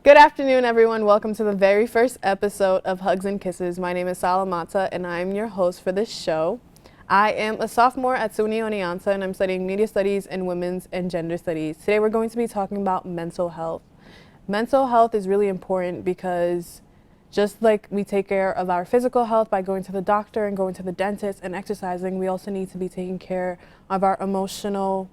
Good afternoon, everyone. Welcome to the very first episode of Hugs and Kisses. My name is Salamata, and I'm your host for this show. I am a sophomore at SUNY Oneonta, and I'm studying media studies and women's and gender studies. Today, we're going to be talking about mental health. Mental health is really important because just like we take care of our physical health by going to the doctor and going to the dentist and exercising, we also need to be taking care of our emotional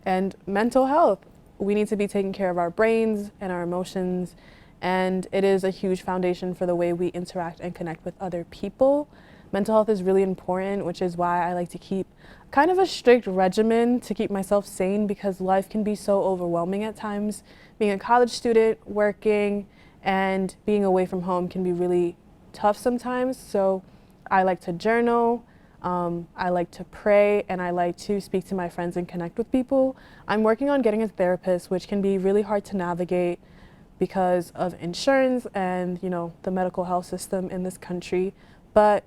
and mental health. We need to be taking care of our brains and our emotions, and it is a huge foundation for the way we interact and connect with other people. Mental health is really important, which is why I like to keep kind of a strict regimen to keep myself sane, because life can be so overwhelming at times. Being a college student, working, and being away from home can be really tough sometimes. So I like to journal, I like to pray, and I like to speak to my friends and connect with people. I'm working on getting a therapist, which can be really hard to navigate because of insurance and, the medical health system in this country. But,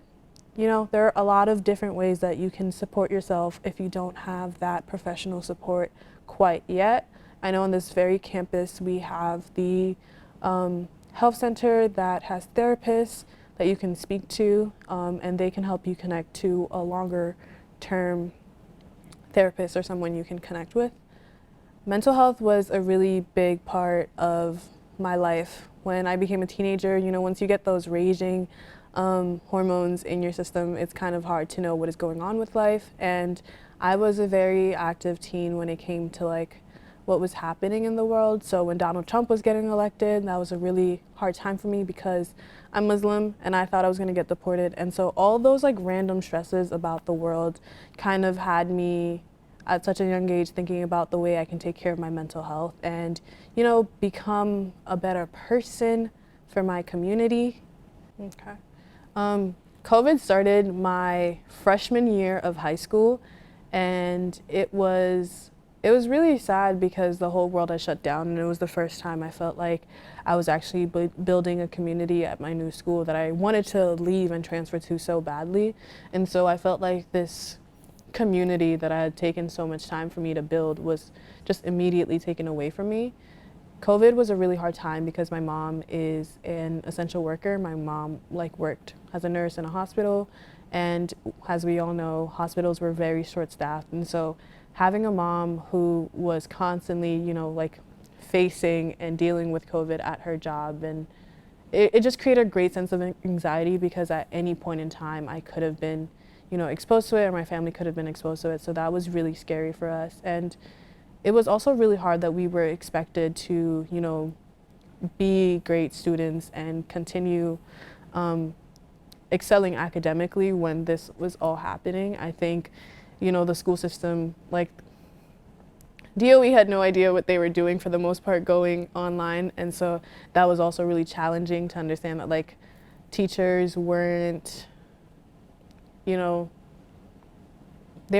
there are a lot of different ways that you can support yourself if you don't have that professional support quite yet. I know on this very campus we have the health center that has therapists that you can speak to, and they can help you connect to a longer term therapist or someone you can connect with. Mental health was a really big part of my life when I became a teenager. Once you get those raging hormones in your system, it's kind of hard to know what is going on with life. And I was a very active teen when it came to what was happening in the world. So when Donald Trump was getting elected, that was a really hard time for me because I'm Muslim and I thought I was going to get deported. And so all those random stresses about the world kind of had me at such a young age thinking about the way I can take care of my mental health and, become a better person for my community. Okay. COVID started my freshman year of high school, and it was really sad because the whole world had shut down, and it was the first time I felt like I was actually building a community at my new school that I wanted to leave and transfer to so badly. And so I felt like this community that I had taken so much time for me to build was just immediately taken away from me. COVID was a really hard time because my mom is an essential worker. My mom worked as a nurse in a hospital, and as we all know, hospitals were very short-staffed. And so having a mom who was constantly, facing and dealing with COVID at her job, and it just created a great sense of anxiety because at any point in time I could have been, exposed to it, or my family could have been exposed to it. So that was really scary for us. And it was also really hard that we were expected to, be great students and continue excelling academically when this was all happening. I think, the school system, DOE had no idea what they were doing for the most part going online. And so that was also really challenging to understand that teachers weren't, they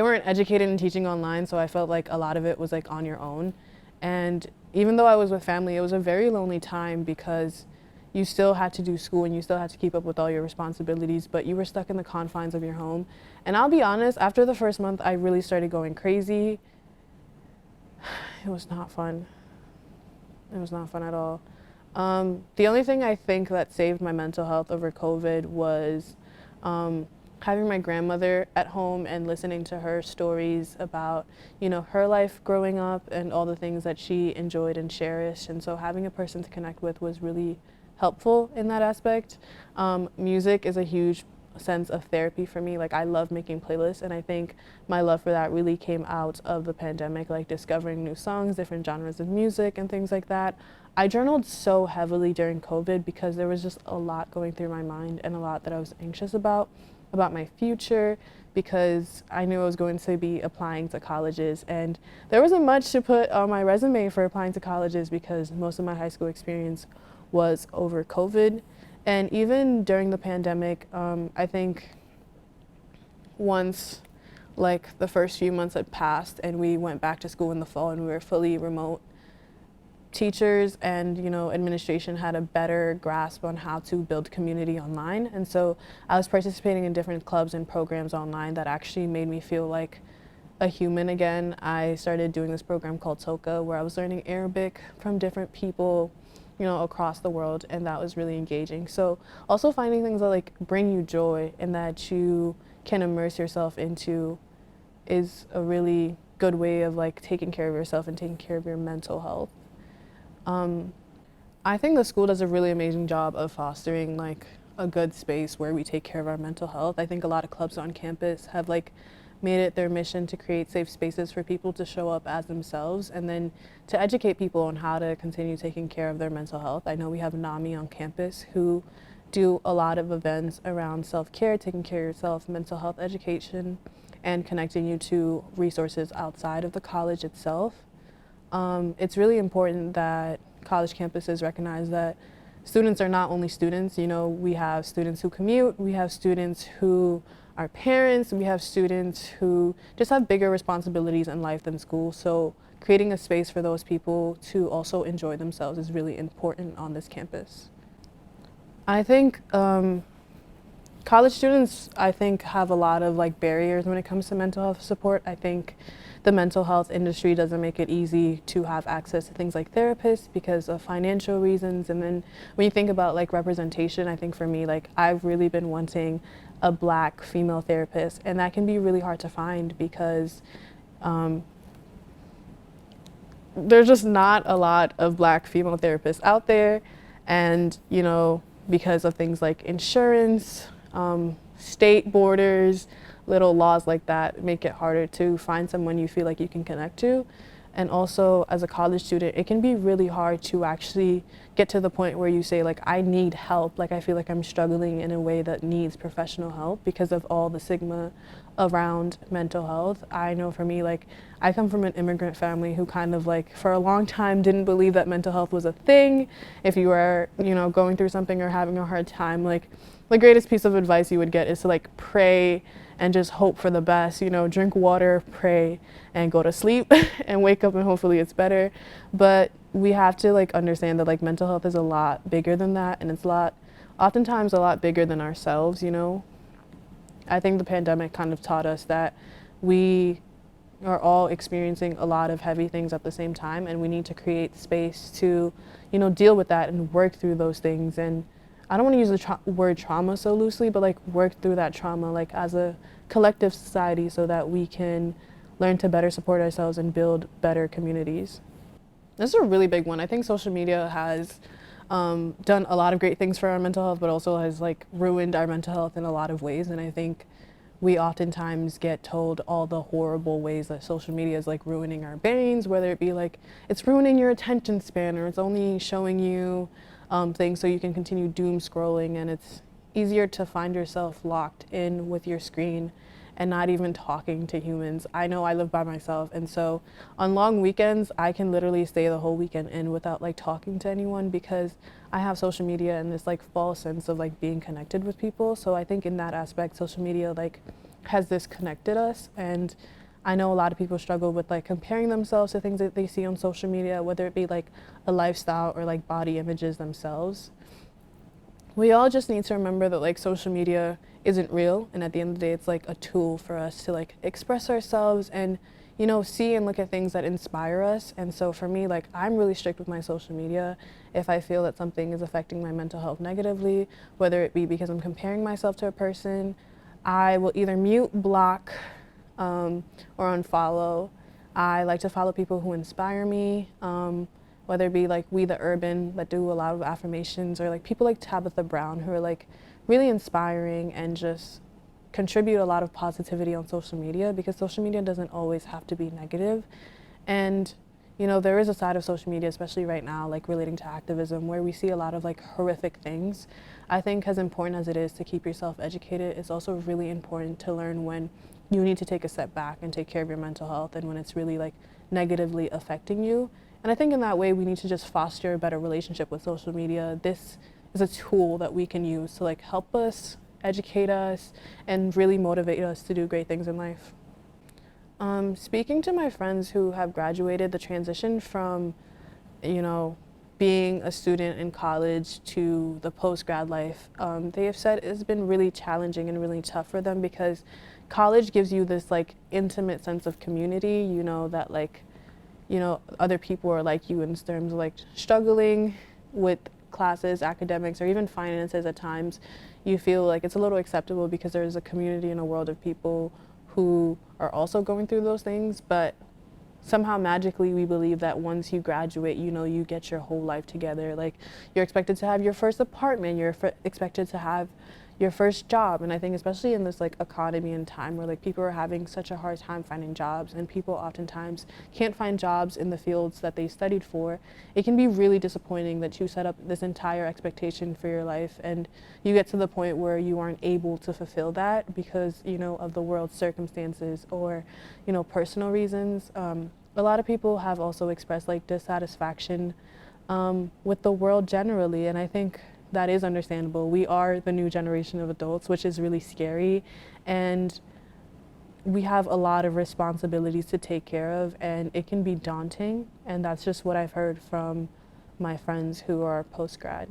weren't educated in teaching online, so I felt like a lot of it was on your own. And even though I was with family, it was a very lonely time because you still had to do school and you still had to keep up with all your responsibilities, but you were stuck in the confines of your home. And I'll be honest, after the first month, I really started going crazy. It was not fun. It was not fun at all. The only thing I think that saved my mental health over COVID was having my grandmother at home and listening to her stories about, her life growing up and all the things that she enjoyed and cherished. And so having a person to connect with was really helpful in that aspect. Music is a huge sense of therapy for me. I love making playlists, and I think my love for that really came out of the pandemic, discovering new songs, different genres of music and things like that. I journaled so heavily during COVID because there was just a lot going through my mind and a lot that I was anxious about my future, because I knew I was going to be applying to colleges, and there wasn't much to put on my resume for applying to colleges because most of my high school experience was over COVID. And even during the pandemic, I think once the first few months had passed and we went back to school in the fall and we were fully remote, teachers and administration had a better grasp on how to build community online. And so I was participating in different clubs and programs online that actually made me feel like a human again. I started doing this program called Toka, where I was learning Arabic from different people across the world, and that was really engaging. So also finding things that like bring you joy and that you can immerse yourself into is a really good way of like taking care of yourself and taking care of your mental health. I think the school does a really amazing job of fostering like a good space where we take care of our mental health. I think a lot of clubs on campus have like made it their mission to create safe spaces for people to show up as themselves and then to educate people on how to continue taking care of their mental health. I know we have NAMI on campus who do a lot of events around self-care, taking care of yourself, mental health education, and connecting you to resources outside of the college itself. It's really important that college campuses recognize that students are not only students. We have students who commute, we have students who are parents, we have students who just have bigger responsibilities in life than school. So creating a space for those people to also enjoy themselves is really important on this campus. I think college students, have a lot of like barriers when it comes to mental health support. I think the mental health industry doesn't make it easy to have access to things like therapists because of financial reasons. And then when you think about like representation, I think for me, like I've really been wanting a Black female therapist, and that can be really hard to find because there's just not a lot of Black female therapists out there. And, because of things like insurance, state borders, little laws like that make it harder to find someone you feel like you can connect to. And also as a college student, it can be really hard to actually get to the point where you say like, I need help. Like I feel like I'm struggling in a way that needs professional help because of all the stigma around mental health. I know for me, like I come from an immigrant family who kind of like for a long time didn't believe that mental health was a thing. If you were, going through something or having a hard time, like the greatest piece of advice you would get is to like pray and just hope for the best, drink water, pray, and go to sleep and wake up and hopefully it's better. But we have to like understand that like mental health is a lot bigger than that, and it's oftentimes a lot bigger than ourselves. I think the pandemic kind of taught us that we are all experiencing a lot of heavy things at the same time, and we need to create space to, deal with that and work through those things. And I don't want to use the word trauma so loosely, but like work through that trauma like as a collective society so that we can learn to better support ourselves and build better communities. This is a really big one. I think social media has done a lot of great things for our mental health, but also has like ruined our mental health in a lot of ways. And I think we oftentimes get told all the horrible ways that social media is like ruining our brains, whether it be like it's ruining your attention span or it's only showing you things so you can continue doom scrolling, and it's easier to find yourself locked in with your screen and not even talking to humans. I know I live by myself, and so on long weekends I can literally stay the whole weekend in without like talking to anyone because I have social media and this like false sense of like being connected with people. So I think in that aspect social media like has disconnected us, and I know a lot of people struggle with like comparing themselves to things that they see on social media, whether it be like a lifestyle or like body images themselves. We all just need to remember that like social media isn't real, and at the end of the day it's like a tool for us to like express ourselves and see and look at things that inspire us. And so for me, like I'm really strict with my social media. If I feel that something is affecting my mental health negatively, whether it be because I'm comparing myself to a person, I will either mute, block, or unfollow. I like to follow people who inspire me, whether it be like We the Urban that do a lot of affirmations, or like people like Tabitha Brown who are like really inspiring and just contribute a lot of positivity on social media, because social media doesn't always have to be negative. And there is a side of social media, especially right now, like relating to activism, where we see a lot of like horrific things. I think as important as it is to keep yourself educated, it's also really important to learn when you need to take a step back and take care of your mental health, and when it's really like negatively affecting you. And I think in that way we need to just foster a better relationship with social media. This is a tool that we can use to like help us, educate us, and really motivate us to do great things in life. Speaking to my friends who have graduated, the transition from, being a student in college to the post-grad life, they have said it's been really challenging and really tough for them, because college gives you this like intimate sense of community, that like, other people are like you in terms of like struggling, with classes, academics, or even finances at times, you feel like it's a little acceptable because there's a community and a world of people who are also going through those things, but somehow magically we believe that once you graduate, you get your whole life together. Like, you're expected to have your first apartment, expected to have your first job. And I think especially in this like economy and time where like people are having such a hard time finding jobs, and people oftentimes can't find jobs in the fields that they studied for, it can be really disappointing that you set up this entire expectation for your life and you get to the point where you aren't able to fulfill that because of the world's circumstances or personal reasons. A lot of people have also expressed like dissatisfaction with the world generally, and I think that is understandable. We are the new generation of adults, which is really scary, and we have a lot of responsibilities to take care of, and it can be daunting, and that's just what I've heard from my friends who are post-grad.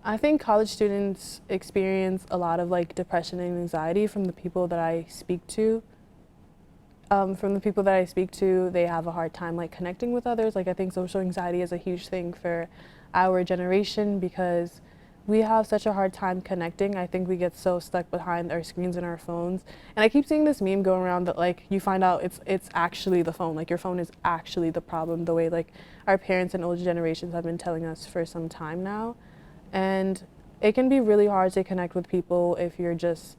I think college students experience a lot of like depression and anxiety from the people that I speak to. They have a hard time like connecting with others. Like, I think social anxiety is a huge thing for our generation because we have such a hard time connecting. I think we get so stuck behind our screens and our phones. And I keep seeing this meme go around that like you find out it's actually the phone. Like, your phone is actually the problem, the way like our parents and older generations have been telling us for some time now. And it can be really hard to connect with people if you're just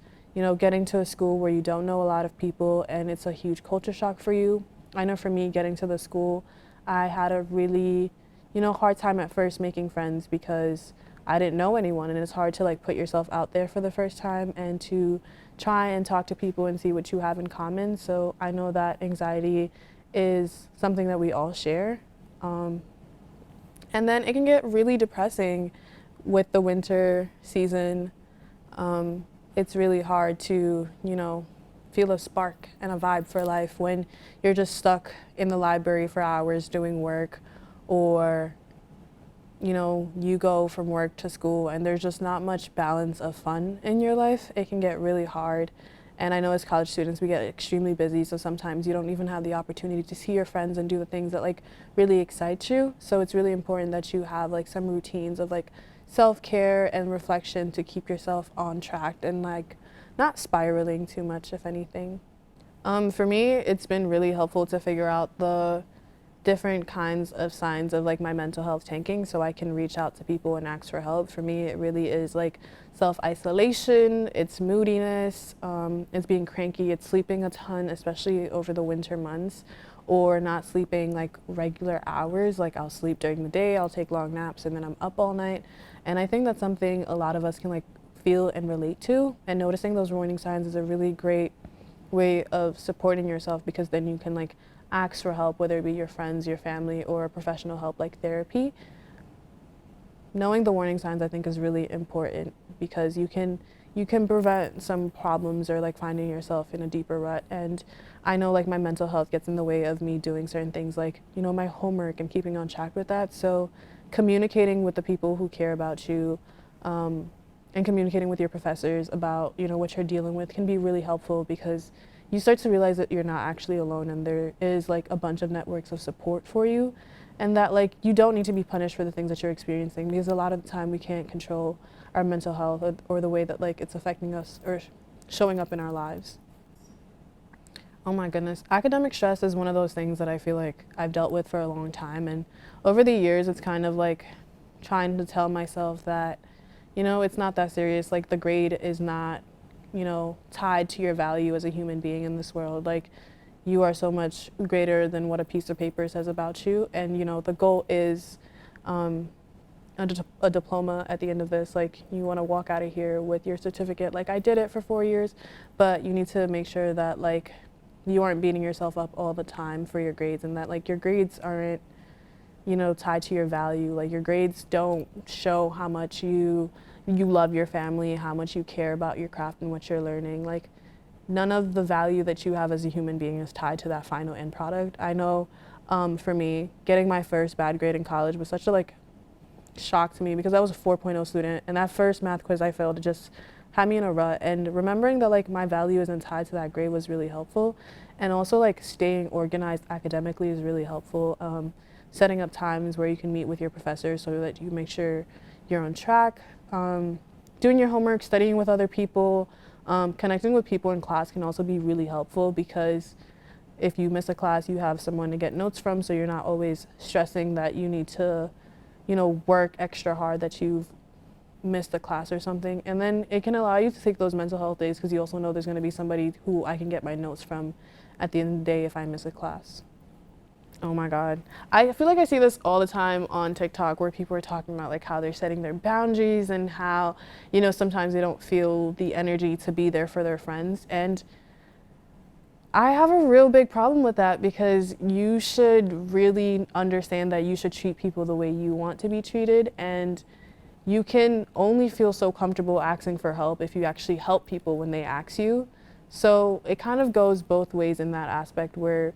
getting to a school where you don't know a lot of people and it's a huge culture shock for you. I know for me, getting to the school, I had a really, hard time at first making friends because I didn't know anyone, and it's hard to like put yourself out there for the first time and to try and talk to people and see what you have in common. So I know that anxiety is something that we all share. And then it can get really depressing with the winter season. It's really hard to, feel a spark and a vibe for life when you're just stuck in the library for hours doing work, or, you go from work to school and there's just not much balance of fun in your life. It can get really hard. And I know as college students, we get extremely busy, so sometimes you don't even have the opportunity to see your friends and do the things that like really excite you. So it's really important that you have like some routines of like self-care and reflection to keep yourself on track and like not spiraling too much, if anything. For me, it's been really helpful to figure out the different kinds of signs of like my mental health tanking so I can reach out to people and ask for help. For me, it really is like self-isolation, it's moodiness, it's being cranky, it's sleeping a ton, especially over the winter months, or not sleeping like regular hours. Like, I'll sleep during the day, I'll take long naps, and then I'm up all night. And I think that's something a lot of us can like feel and relate to, and noticing those warning signs is a really great way of supporting yourself, because then you can like ask for help, whether it be your friends, your family, or professional help like therapy. Knowing the warning signs, I think, is really important because you can prevent some problems or like finding yourself in a deeper rut. And I know like my mental health gets in the way of me doing certain things like, my homework and keeping on track with that. So communicating with the people who care about you, and communicating with your professors about, what you're dealing with can be really helpful, because you start to realize that you're not actually alone, and there is like a bunch of networks of support for you, and that like you don't need to be punished for the things that you're experiencing, because a lot of the time we can't control our mental health or the way that like it's affecting us or showing up in our lives. Oh my goodness. Academic stress is one of those things that I feel like I've dealt with for a long time, and over the years it's kind of like trying to tell myself that, it's not that serious. Like, the grade is not, tied to your value as a human being in this world. Like, you are so much greater than what a piece of paper says about you, and the goal is a diploma at the end of this. Like, you want to walk out of here with your certificate, like I did it for 4 years, but you need to make sure that like you aren't beating yourself up all the time for your grades, and that like your grades aren't tied to your value. Like, your grades don't show how much you love your family, how much you care about your craft and what you're learning. Like, none of the value that you have as a human being is tied to that final end product. I know for me, getting my first bad grade in college was such a like shock to me, because I was a 4.0 student, and that first math quiz I failed just had me in a rut. And remembering that like my value isn't tied to that grade was really helpful. And also like staying organized academically is really helpful. Setting up times where you can meet with your professors so that you make sure you're on track. Doing your homework, studying with other people, connecting with people in class can also be really helpful, because if you miss a class, you have someone to get notes from, so you're not always stressing that you need to, work extra hard that you've missed a class or something. And then it can allow you to take those mental health days, because you also know there's going to be somebody who I can get my notes from at the end of the day if I miss a class. Oh my God. I feel like I see this all the time on TikTok, where people are talking about like how they're setting their boundaries and how, sometimes they don't feel the energy to be there for their friends. And I have a real big problem with that, because you should really understand that you should treat people the way you want to be treated, and you can only feel so comfortable asking for help if you actually help people when they ask you. So it kind of goes both ways in that aspect, where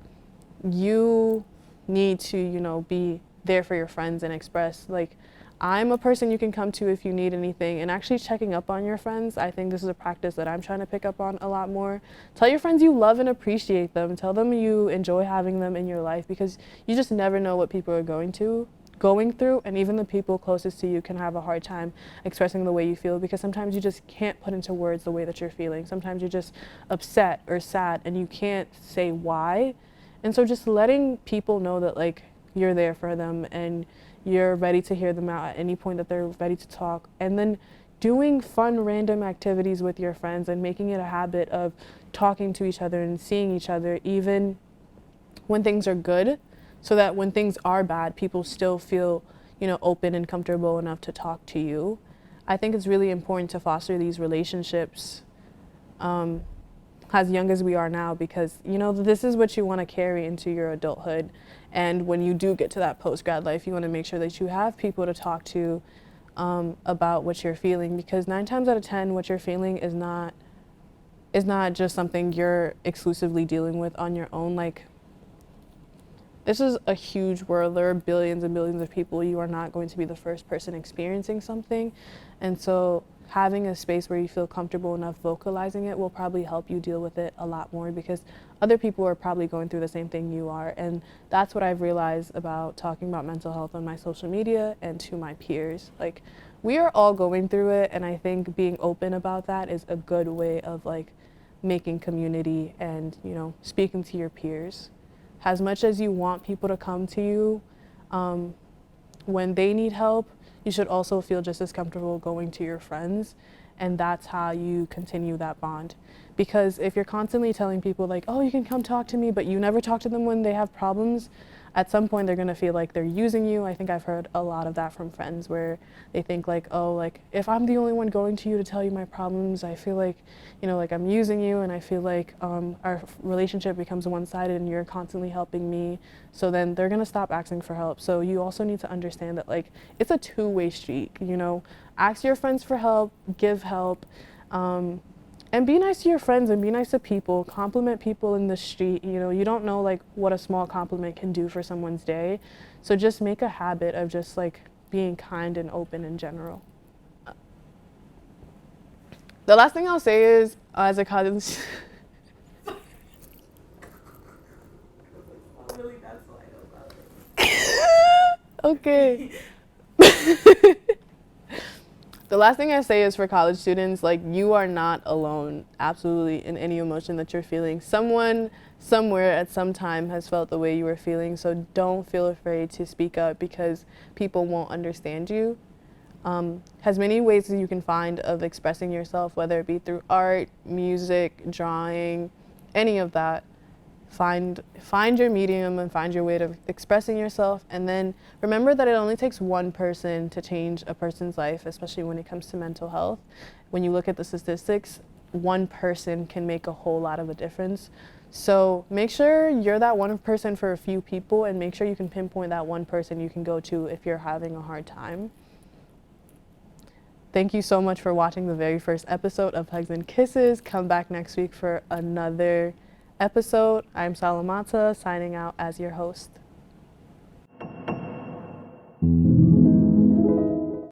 you need to, be there for your friends and express, like, I'm a person you can come to if you need anything, and actually checking up on your friends. I think this is a practice that I'm trying to pick up on a lot more. Tell your friends you love and appreciate them. Tell them you enjoy having them in your life, because you just never know what people are going through, and even the people closest to you can have a hard time expressing the way you feel, because sometimes you just can't put into words the way that you're feeling. Sometimes you're just upset or sad and you can't say why. And so just letting people know that like you're there for them and you're ready to hear them out at any point that they're ready to talk, and then doing fun random activities with your friends and making it a habit of talking to each other and seeing each other even when things are good, so that when things are bad, people still feel, open and comfortable enough to talk to you. I think it's really important to foster these relationships as young as we are now, because, this is what you want to carry into your adulthood. And when you do get to that post-grad life, you want to make sure that you have people to talk to about what you're feeling, because 9 times out of 10, what you're feeling is not just something you're exclusively dealing with on your own. Like, this is a huge world. There are billions and billions of people. You are not going to be the first person experiencing something. And so having a space where you feel comfortable enough vocalizing it will probably help you deal with it a lot more, because other people are probably going through the same thing you are. And that's what I've realized about talking about mental health on my social media and to my peers. Like, we are all going through it, and I think being open about that is a good way of like making community and, speaking to your peers. As much as you want people to come to you when they need help, you should also feel just as comfortable going to your friends, and that's how you continue that bond. Because if you're constantly telling people like, oh, you can come talk to me, but you never talk to them when they have problems, at some point they're gonna feel like they're using you. I think I've heard a lot of that from friends, where they think like, oh, like if I'm the only one going to you to tell you my problems, I feel like, like I'm using you, and I feel like our relationship becomes one-sided and you're constantly helping me. So then they're gonna stop asking for help. So you also need to understand that like it's a two-way street, ask your friends for help, give help, and be nice to your friends and be nice to people. Compliment people in the street. You don't know like what a small compliment can do for someone's day. So just make a habit of just like being kind and open in general. The last thing I'll say is, as a college okay. The last thing I say is, for college students, like, you are not alone, absolutely, in any emotion that you're feeling. Someone, somewhere, at some time has felt the way you were feeling, so don't feel afraid to speak up, because people won't understand you. Has many ways that you can find of expressing yourself, whether it be through art, music, drawing, any of that. Find your medium and find your way of expressing yourself, and then remember that it only takes one person to change a person's life, especially when it comes to mental health. When you look at the statistics, one person can make a whole lot of a difference. So make sure you're that one person for a few people, and make sure you can pinpoint that one person you can go to if you're having a hard time. Thank you so much for watching the very first episode of Hugs and Kisses. Come back next week for another episode. I'm Salamata, signing out as your host.